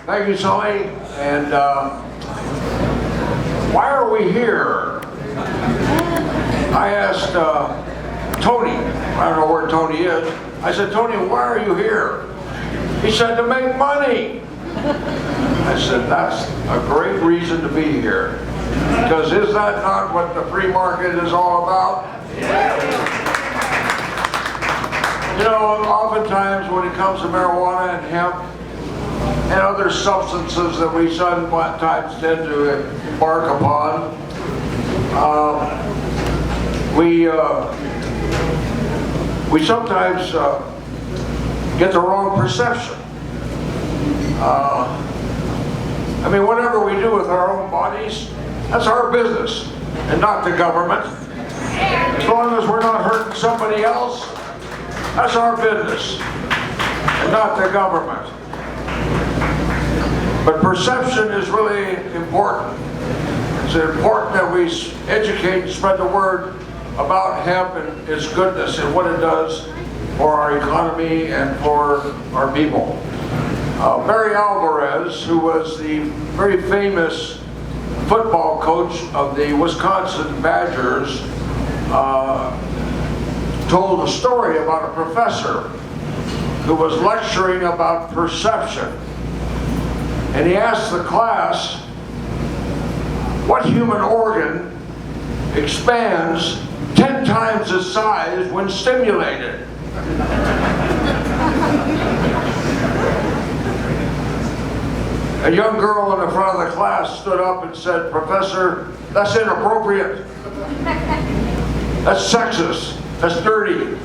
Thank you, Sully. And why are we here? I asked Tony, I don't know where Tony is. I said, Tony, why are you here? He said, to make money. I said, that's a great reason to be here. Because is that not what the free market is all about? You know, oftentimes when it comes to marijuana and hemp and other substances that we sometimes tend to embark upon, we sometimes get the wrong perception. I mean, whatever we do with our own bodies, that's our business and not the government. As long as we're not hurting somebody else, that's our business and not the government. But perception is really important. It's important that we educate and spread the word about hemp and its goodness and what it does for our economy and for our people. Barry Alvarez, who was the very famous football coach of the Wisconsin Badgers, told a story about a professor who was lecturing about perception. And he asked the class, what human organ expands 10 times its size when stimulated? A young girl in the front of the class stood up and said, Professor, that's inappropriate. That's sexist. That's dirty.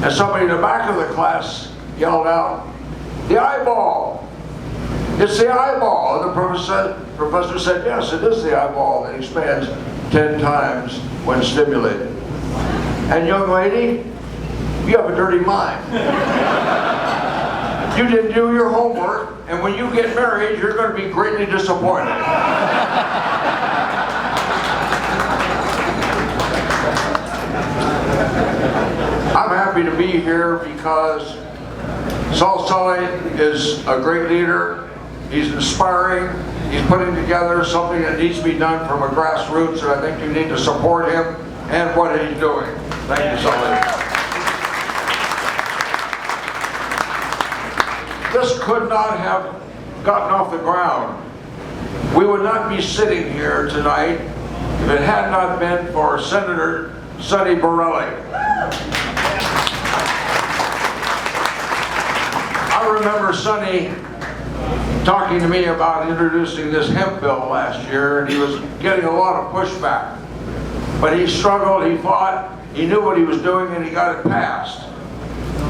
And somebody in the back of the class yelled out, the eyeball. It's the eyeball. And the professor said, yes, it is the eyeball that expands 10 times when stimulated. And young lady, you have a dirty mind. You didn't do your homework, and when you get married, you're going to be greatly disappointed. I'm happy to be here because Saul Sully is a great leader. He's inspiring. He's putting together something that needs to be done from a grassroots, and I think you need to support him and what he's doing. Thank you, Sully. This could not have gotten off the ground. We would not be sitting here tonight if it had not been for Senator Sonny Borrelli. I remember Sonny talking to me about introducing this hemp bill last year, and he was getting a lot of pushback. But he struggled, he fought, he knew what he was doing, and he got it passed.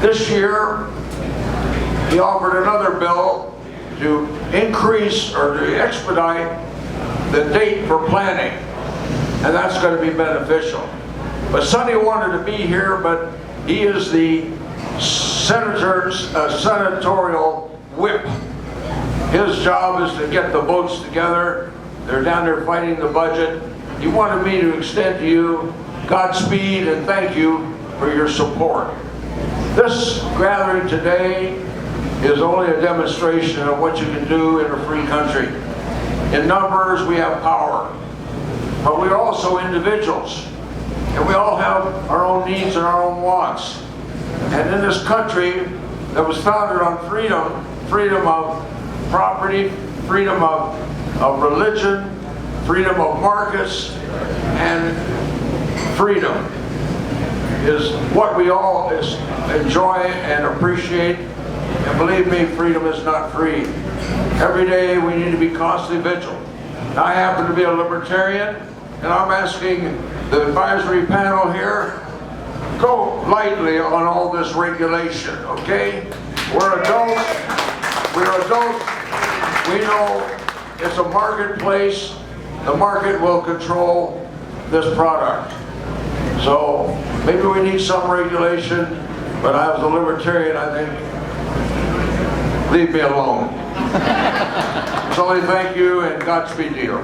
This year, he offered another bill to increase or to expedite the date for planting, and that's going to be beneficial. But Sonny wanted to be here, but he is the senatorial whip. His job is to get the votes together. They're down there fighting the budget. He wanted me to extend to you Godspeed and thank you for your support. This gathering today is only a demonstration of what you can do in a free country. In numbers, we have power, but we're also individuals, and we all have our own needs and our own wants. And in this country that was founded on freedom, freedom of property, freedom of religion, freedom of markets, and freedom is what we all enjoy and appreciate. And believe me, freedom is not free. Every day we need to be constantly vigilant. Now, I happen to be a libertarian, and I'm asking the advisory panel here, go lightly on all this regulation, okay? We're adults. We know it's a marketplace. The market will control this product. So maybe we need some regulation, but as a libertarian, I think, leave me alone. Sully, thank you, and Godspeed to you.